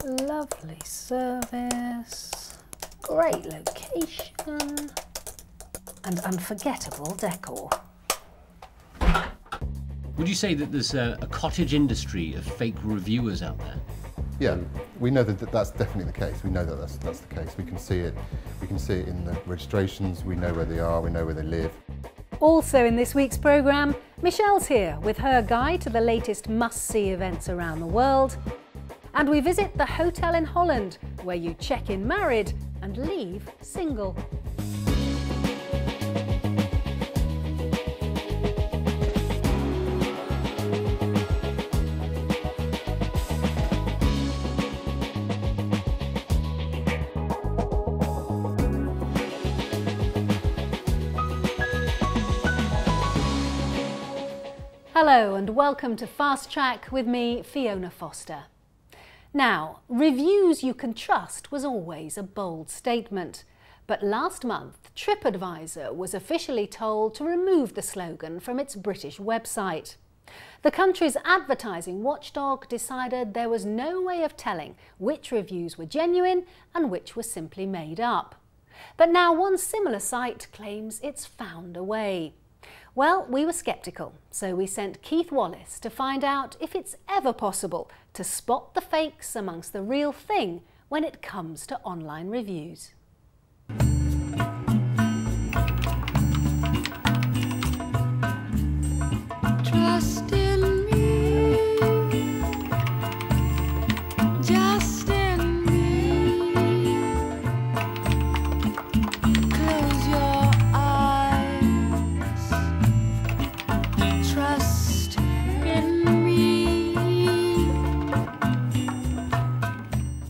Lovely service, great location, and unforgettable decor. Would you say that there's a cottage industry of fake reviewers out there? Yeah, we know that that's definitely the case. We know that that's the case. We can see it. We can see it in the registrations. We know where they are. We know where they live. Also in this week's programme, Michelle's here with her guide to the latest must-see events around the world. And we visit the hotel in Holland, where you check in married and leave single. Hello and welcome to Fast Track with me, Fiona Foster. Now, reviews you can trust was always a bold statement, but last month TripAdvisor was officially told to remove the slogan from its British website. The country's advertising watchdog decided there was no way of telling which reviews were genuine and which were simply made up. But now one similar site claims it's found a way. Well, we were sceptical, so we sent Keith Wallace to find out if it's ever possible to spot the fakes amongst the real thing when it comes to online reviews. Trust in me, just in me. Close your eyes, trust in me.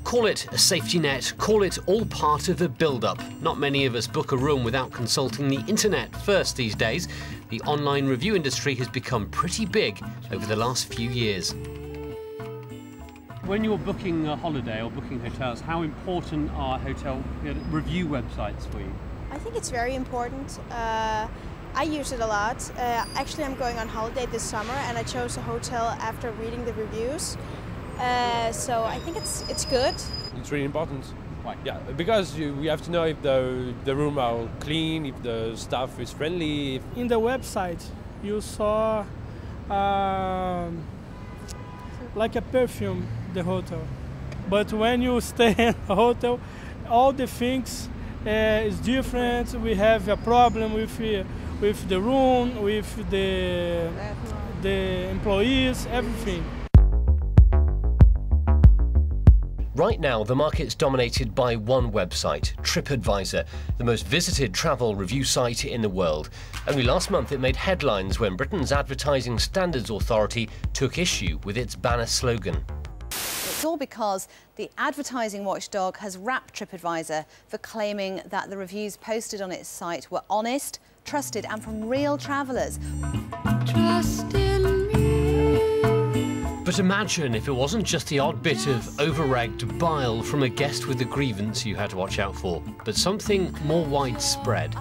Call it a safety net, call it all part of a build-up. Not many of us book a room without consulting the internet first these days. The online review industry has become pretty big over the last few years. When you're booking a holiday or booking hotels, how important are hotel review websites for you? I think it's very important. I use it a lot. Actually, I'm going on holiday this summer and I chose a hotel after reading the reviews. So I think it's good. It's really important. Why? Yeah, because we have to know if the room are clean, if the staff is friendly. In the website, you saw like a perfume, the hotel. But when you stay in a hotel, all the things is different. We have a problem with the room, with the employees, everything. Right now, the market's dominated by one website, TripAdvisor, the most visited travel review site in the world. Only last month it made headlines when Britain's Advertising Standards Authority took issue with its banner slogan. It's all because the advertising watchdog has wrapped TripAdvisor for claiming that the reviews posted on its site were honest, trusted and from real travellers. Trust in me. But imagine if it wasn't just the odd bit of over-egged bile from a guest with a grievance you had to watch out for, but something more widespread.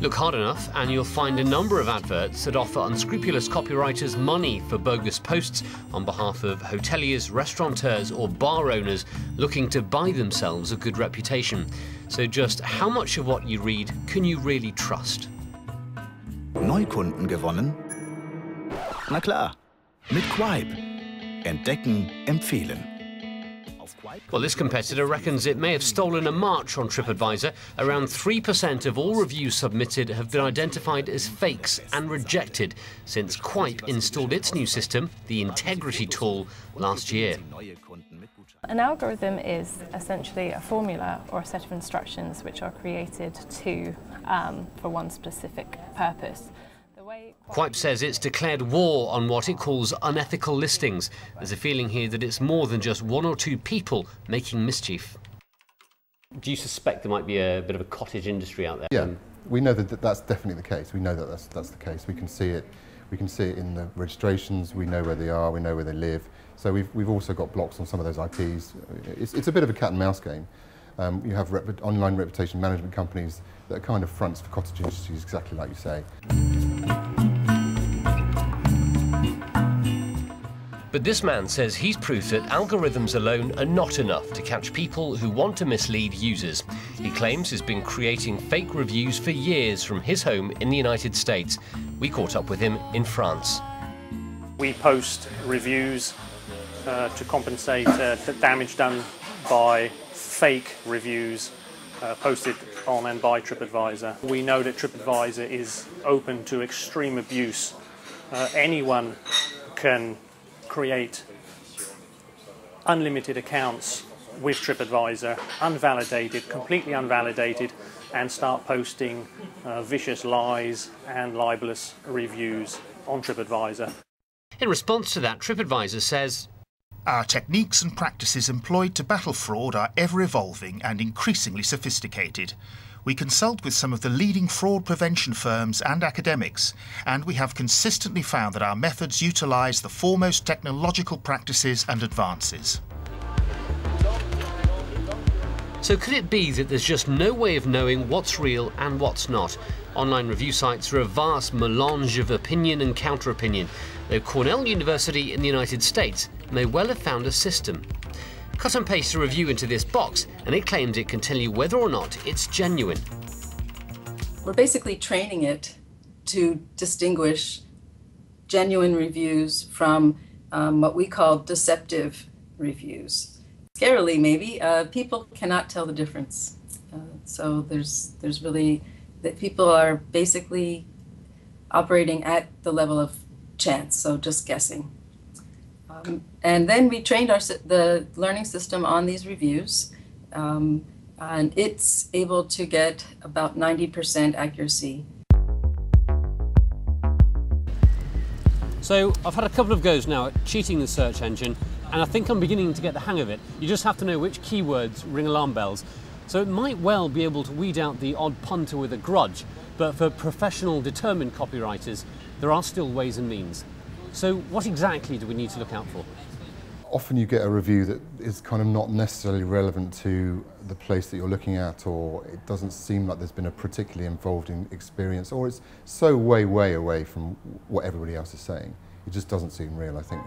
Look hard enough and you'll find a number of adverts that offer unscrupulous copywriters money for bogus posts on behalf of hoteliers, restaurateurs or bar owners looking to buy themselves a good reputation. So just how much of what you read can you really trust? Neukunden gewonnen? Na klar, mit Quaip. Entdecken, empfehlen. Well, this competitor reckons it may have stolen a march on TripAdvisor. Around 3% of all reviews submitted have been identified as fakes and rejected since Quaip installed its new system, the Integrity tool, last year. An algorithm is essentially a formula or a set of instructions which are created for one specific purpose. Quaip says it's declared war on what it calls unethical listings. There's a feeling here that it's more than just one or two people making mischief. Do you suspect there might be a bit of a cottage industry out there? Yeah, we know that that's definitely the case. We know that that's the case. We can see it. We can see it in the registrations. We know where they are. We know where they live. So we've also got blocks on some of those IPs. It's a bit of a cat and mouse game. You have online reputation management companies that are kind of fronts for cottage industries, exactly like you say. But this man says he's proof that algorithms alone are not enough to catch people who want to mislead users. He claims he's been creating fake reviews for years from his home in the United States. We caught up with him in France. We post reviews to compensate the damage done by fake reviews posted on and by TripAdvisor. We know that TripAdvisor is open to extreme abuse. Anyone can create unlimited accounts with TripAdvisor, unvalidated, completely unvalidated, and start posting vicious lies and libelous reviews on TripAdvisor. In response to that, TripAdvisor says, "Our techniques and practices employed to battle fraud are ever evolving and increasingly sophisticated. We consult with some of the leading fraud prevention firms and academics, and we have consistently found that our methods utilise the foremost technological practices and advances." So could it be that there's just no way of knowing what's real and what's not? Online review sites are a vast melange of opinion and counter-opinion, though Cornell University in the United States may well have found a system. Cut and paste a review into this box and it claims it can tell you whether or not it's genuine. We're basically training it to distinguish genuine reviews from what we call deceptive reviews. Scarily, maybe, people cannot tell the difference. So there's really, that people are basically operating at the level of chance, so just guessing. And then we trained the learning system on these reviews, and it's able to get about 90% accuracy. So I've had a couple of goes now at cheating the search engine, and I think I'm beginning to get the hang of it. You just have to know which keywords ring alarm bells. So it might well be able to weed out the odd punter with a grudge, but for professional, determined copywriters, there are still ways and means. So what exactly do we need to look out for? Often you get a review that is kind of not necessarily relevant to the place that you're looking at, or it doesn't seem like there's been a particularly involved experience, or it's so way away from what everybody else is saying. It just doesn't seem real, I think.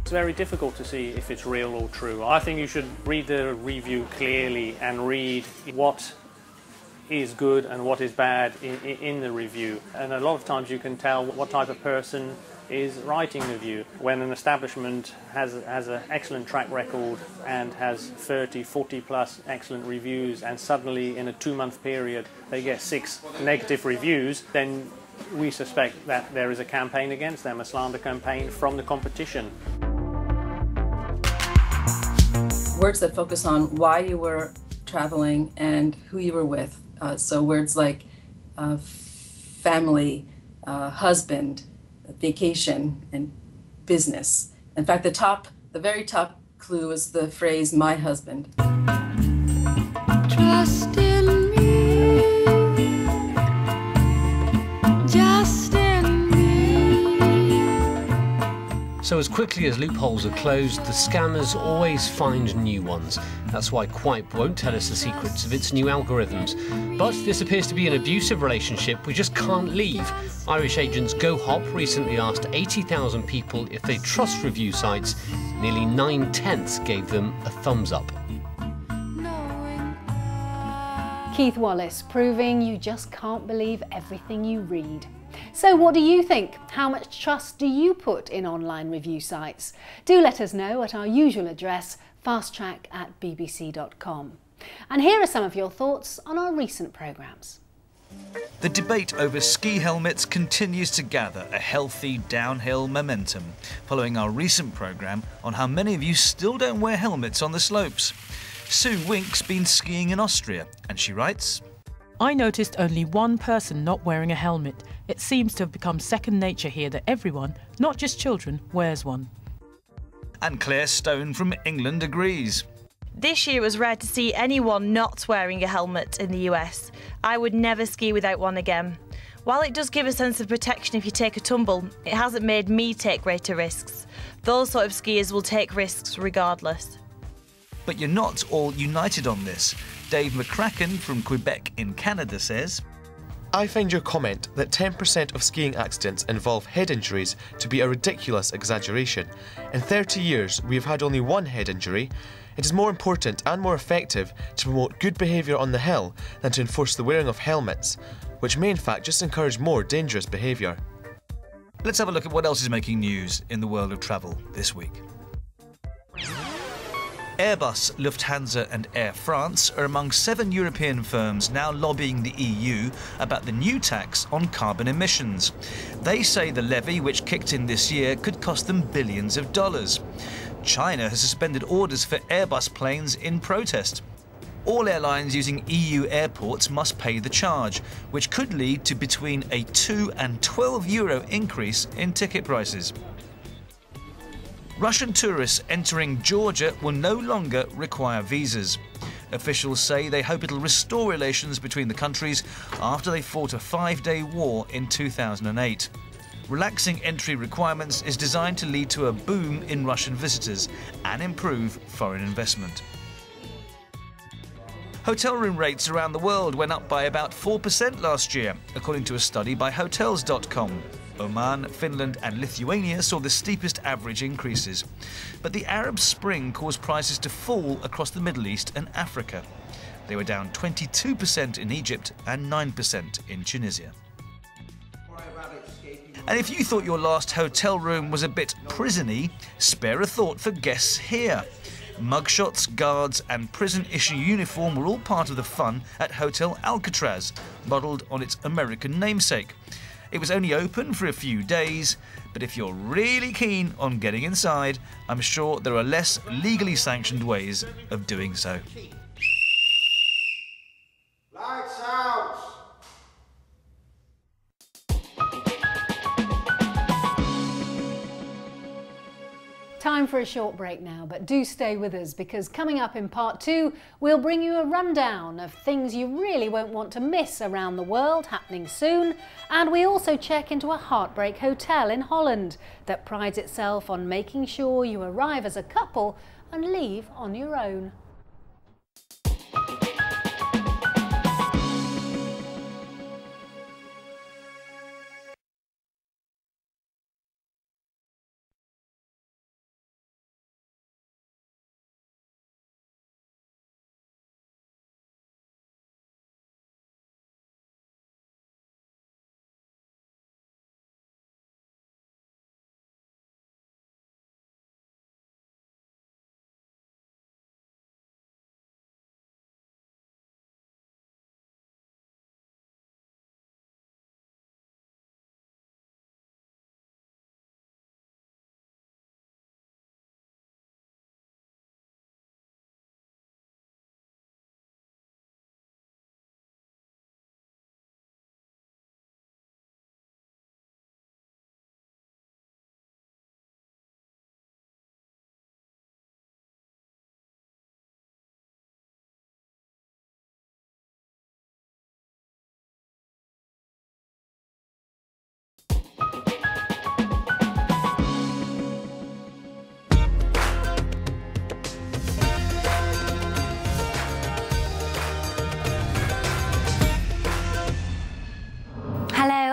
It's very difficult to see if it's real or true. I think you should read the review clearly and read what is good and what is bad in the review. And a lot of times you can tell what type of person is writing the review. When an establishment has an excellent track record and has 30, 40 plus excellent reviews, and suddenly in a 2-month period they get 6 negative reviews, then we suspect that there is a campaign against them, a slander campaign from the competition. Words that focus on why you were traveling and who you were with. So words like family, husband, vacation, and business. In fact, the very top clue is the phrase, "my husband." Trust in me, just in me. So as quickly as loopholes are closed, the scammers always find new ones. That's why Quip won't tell us the secrets of its new algorithms. But this appears to be an abusive relationship we just can't leave. Irish agents GoHop recently asked 80,000 people if they trust review sites. Nearly 9/10 gave them a thumbs up. Keith Wallace, proving you just can't believe everything you read. So what do you think? How much trust do you put in online review sites? Do let us know at our usual address, fasttrack@bbc.com. And here are some of your thoughts on our recent programmes. The debate over ski helmets continues to gather a healthy downhill momentum, following our recent programme on how many of you still don't wear helmets on the slopes. Sue Wink's been skiing in Austria, and she writes, "I noticed only one person not wearing a helmet. It seems to have become second nature here that everyone, not just children, wears one." And Claire Stone from England agrees. This year it was rare to see anyone not wearing a helmet in the US. I would never ski without one again. While it does give a sense of protection if you take a tumble, it hasn't made me take greater risks. Those sort of skiers will take risks regardless. But you're not all united on this. Dave McCracken from Quebec in Canada says, I find your comment that 10% of skiing accidents involve head injuries to be a ridiculous exaggeration. In 30 years, we have had only one head injury. It is more important and more effective to promote good behaviour on the hill than to enforce the wearing of helmets, which may in fact just encourage more dangerous behaviour. Let's have a look at what else is making news in the world of travel this week. Airbus, Lufthansa and Air France are among 7 European firms now lobbying the EU about the new tax on carbon emissions. They say the levy, which kicked in this year, could cost them billions of dollars. China has suspended orders for Airbus planes in protest. All airlines using EU airports must pay the charge, which could lead to between a €2 and €12 increase in ticket prices. Russian tourists entering Georgia will no longer require visas. Officials say they hope it'll restore relations between the countries after they fought a 5-day war in 2008. Relaxing entry requirements is designed to lead to a boom in Russian visitors and improve foreign investment. Hotel room rates around the world went up by about 4% last year, according to a study by Hotels.com. Oman, Finland and Lithuania saw the steepest average increases. But the Arab Spring caused prices to fall across the Middle East and Africa. They were down 22% in Egypt and 9% in Tunisia. And if you thought your last hotel room was a bit prison-y, spare a thought for guests here. Mugshots, guards and prison-issue uniform were all part of the fun at Hotel Alcatraz, modelled on its American namesake. It was only open for a few days, but if you're really keen on getting inside, I'm sure there are less legally sanctioned ways of doing so. Lights out! Time for a short break now, but do stay with us because coming up in part 2, we'll bring you a rundown of things you really won't want to miss around the world happening soon, and we also check into a heartbreak hotel in Holland that prides itself on making sure you arrive as a couple and leave on your own.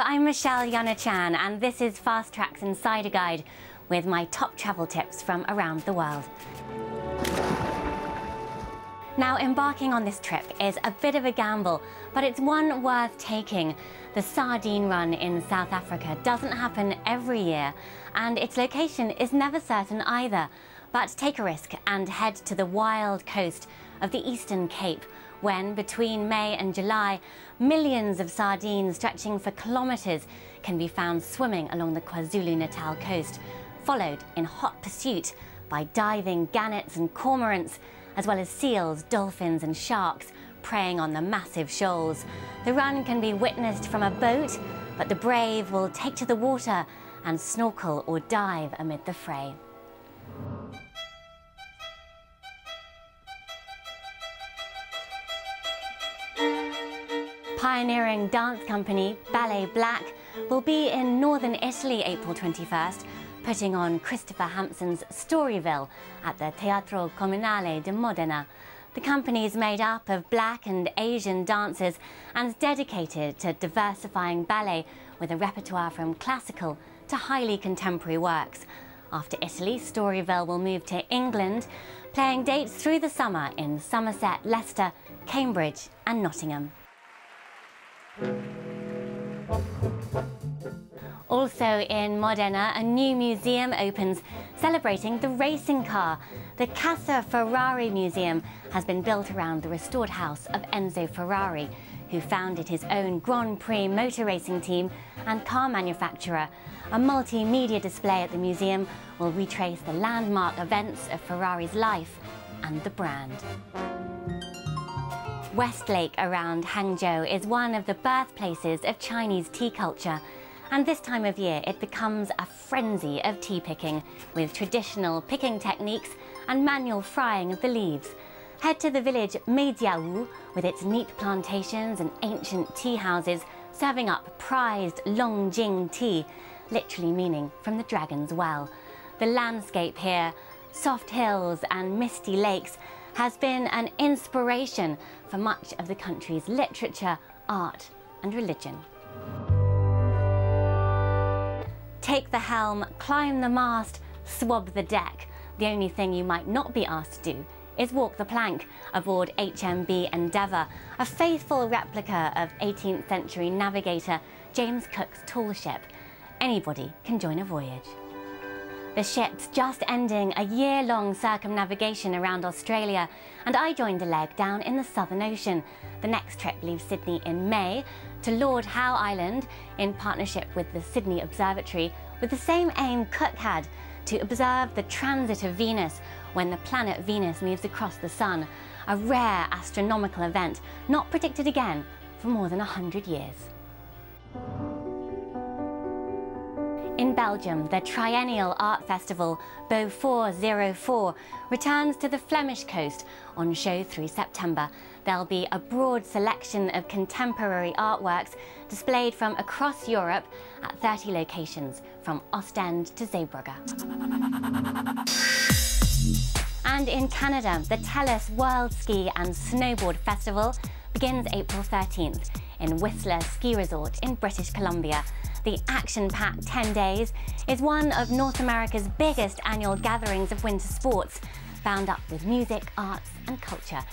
I'm Michelle Yana-chan and this is Fast Track's Insider Guide with my top travel tips from around the world. Now, embarking on this trip is a bit of a gamble, but it's one worth taking. The Sardine Run in South Africa doesn't happen every year, and its location is never certain either. But take a risk and head to the wild coast of the Eastern Cape, when between May and July, millions of sardines stretching for kilometres can be found swimming along the KwaZulu-Natal coast, followed in hot pursuit by diving gannets and cormorants, as well as seals, dolphins and sharks preying on the massive shoals. The run can be witnessed from a boat, but the brave will take to the water and snorkel or dive amid the fray. Pioneering dance company Ballet Black will be in northern Italy April 21st, putting on Christopher Hampson's Storyville at the Teatro Comunale di Modena. The company is made up of Black and Asian dancers and is dedicated to diversifying ballet with a repertoire from classical to highly contemporary works. After Italy, Storyville will move to England, playing dates through the summer in Somerset, Leicester, Cambridge and Nottingham. Also in Modena, a new museum opens celebrating the racing car. The Casa Ferrari Museum has been built around the restored house of Enzo Ferrari, who founded his own Grand Prix motor racing team and car manufacturer. A multimedia display at the museum will retrace the landmark events of Ferrari's life and the brand. Westlake around Hangzhou is one of the birthplaces of Chinese tea culture. And this time of year, it becomes a frenzy of tea picking, with traditional picking techniques and manual frying of the leaves. Head to the village Meijiawu, with its neat plantations and ancient tea houses, serving up prized Longjing tea, literally meaning from the dragon's well. The landscape here, soft hills and misty lakes, has been an inspiration for much of the country's literature, art and religion. Take the helm, climb the mast, swab the deck. The only thing you might not be asked to do is walk the plank aboard HMB Endeavour, a faithful replica of 18th century navigator James Cook's tall ship. Anybody can join a voyage. The ship's just ending a year-long circumnavigation around Australia, and I joined a leg down in the Southern Ocean. The next trip leaves Sydney in May to Lord Howe Island in partnership with the Sydney Observatory, with the same aim Cook had, to observe the transit of Venus when the planet Venus moves across the sun, a rare astronomical event not predicted again for more than 100 years. In Belgium, the triennial art festival Beaufort 04 returns to the Flemish coast on show through September. There'll be a broad selection of contemporary artworks displayed from across Europe at 30 locations, from Ostend to Zeebrugge. And in Canada, the TELUS World Ski and Snowboard Festival begins April 13th in Whistler Ski Resort in British Columbia. The action-packed 10 days is one of North America's biggest annual gatherings of winter sports, bound up with music, arts and culture.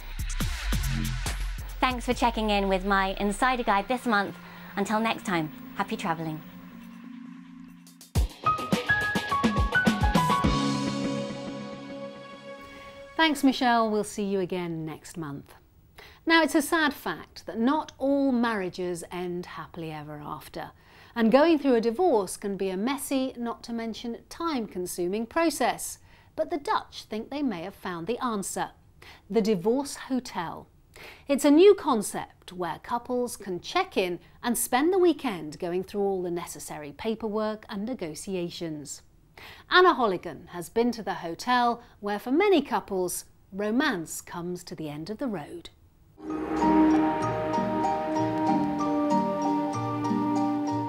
Thanks for checking in with my Insider Guide this month. Until next time, happy travelling. Thanks, Michelle. We'll see you again next month. Now, it's a sad fact that not all marriages end happily ever after. And going through a divorce can be a messy, not to mention time-consuming process. But the Dutch think they may have found the answer. The Divorce Hotel. It's a new concept where couples can check in and spend the weekend going through all the necessary paperwork and negotiations. Anna Holligan has been to the hotel where, for many couples, romance comes to the end of the road.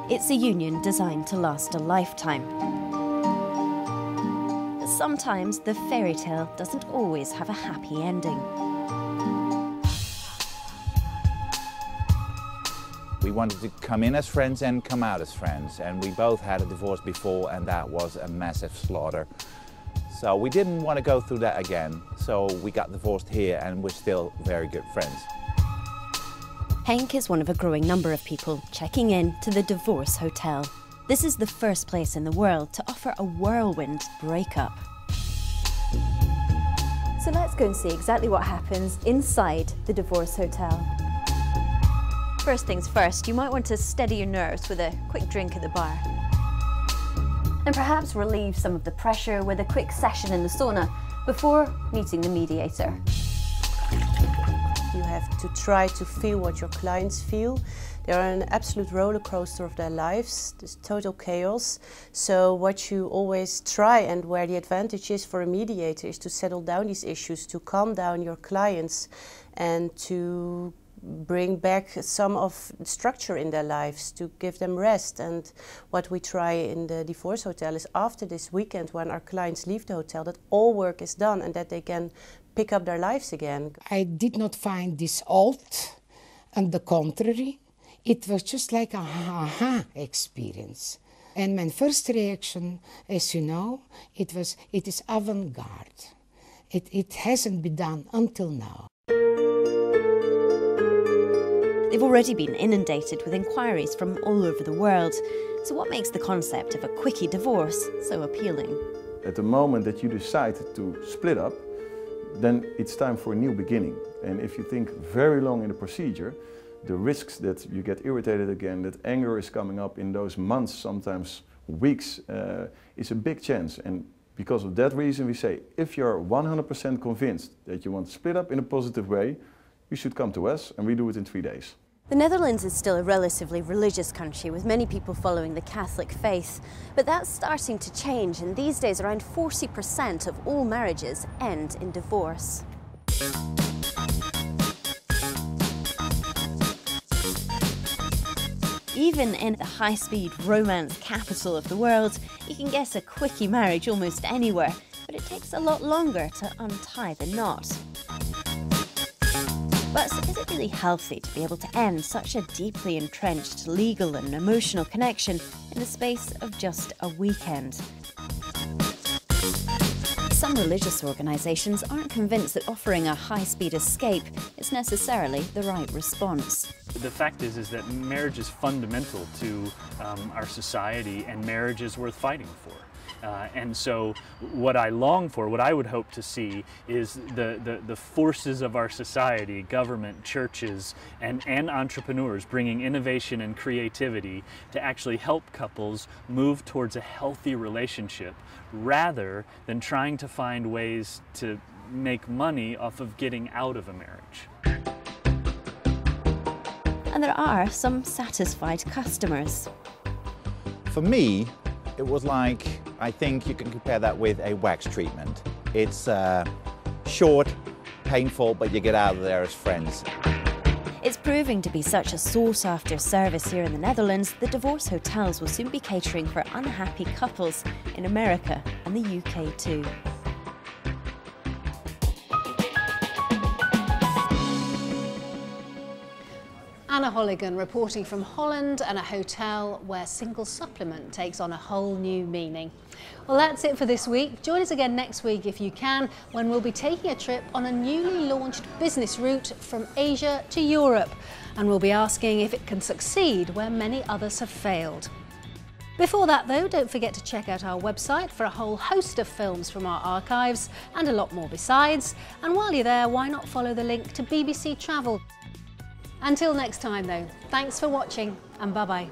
It's a union designed to last a lifetime. But sometimes the fairy tale doesn't always have a happy ending. We wanted to come in as friends and come out as friends, and we both had a divorce before, and that was a massive slaughter. So we didn't want to go through that again, so we got divorced here, and we're still very good friends. Henk is one of a growing number of people checking in to the Divorce Hotel. This is the first place in the world to offer a whirlwind breakup. So let's go and see exactly what happens inside the Divorce Hotel. First things first, you might want to steady your nerves with a quick drink at the bar. And perhaps relieve some of the pressure with a quick session in the sauna before meeting the mediator. You have to try to feel what your clients feel. They're on an absolute roller coaster of their lives. There's total chaos. So what you always try, and where the advantage is for a mediator, is to settle down these issues, to calm down your clients and to bring back some of the structure in their lives, to give them rest. And what we try in the Divorce Hotel is after this weekend, when our clients leave the hotel, that all work is done and that they can pick up their lives again. I did not find this odd. On the contrary, it was just like a aha experience. And my first reaction, as you know, it is avant-garde. It hasn't been done until now. They've already been inundated with inquiries from all over the world. So what makes the concept of a quickie divorce so appealing? At the moment that you decide to split up, then it's time for a new beginning. And if you think very long in the procedure, the risks that you get irritated again, that anger is coming up in those months, sometimes weeks, is a big chance. And because of that reason, we say, if you're 100% convinced that you want to split up in a positive way, you should come to us, and we do it in 3 days. The Netherlands is still a relatively religious country, with many people following the Catholic faith. But that's starting to change, and these days around 40% of all marriages end in divorce. Even in the high-speed romance capital of the world, you can get a quickie marriage almost anywhere, but it takes a lot longer to untie the knot. But is it really healthy to be able to end such a deeply entrenched legal and emotional connection in the space of just a weekend? Some religious organisations aren't convinced that offering a high-speed escape is necessarily the right response. The fact is that marriage is fundamental to our society, and marriage is worth fighting for. And so what I long for, what I would hope to see, is the forces of our society, government, churches, and entrepreneurs bringing innovation and creativity to actually help couples move towards a healthy relationship, rather than trying to find ways to make money off of getting out of a marriage. And there are some satisfied customers. For me, it was like, I think you can compare that with a wax treatment. It's short, painful, but you get out of there as friends. It's proving to be such a sought-after service here in the Netherlands that divorce hotels will soon be catering for unhappy couples in America and the UK too. Anna Holligan reporting from Holland and a hotel where single supplement takes on a whole new meaning. Well, that's it for this week. Join us again next week if you can, when we'll be taking a trip on a newly launched business route from Asia to Europe. And we'll be asking if it can succeed where many others have failed. Before that though, don't forget to check out our website for a whole host of films from our archives and a lot more besides. And while you're there, why not follow the link to BBC Travel? Until next time though, thanks for watching and bye-bye.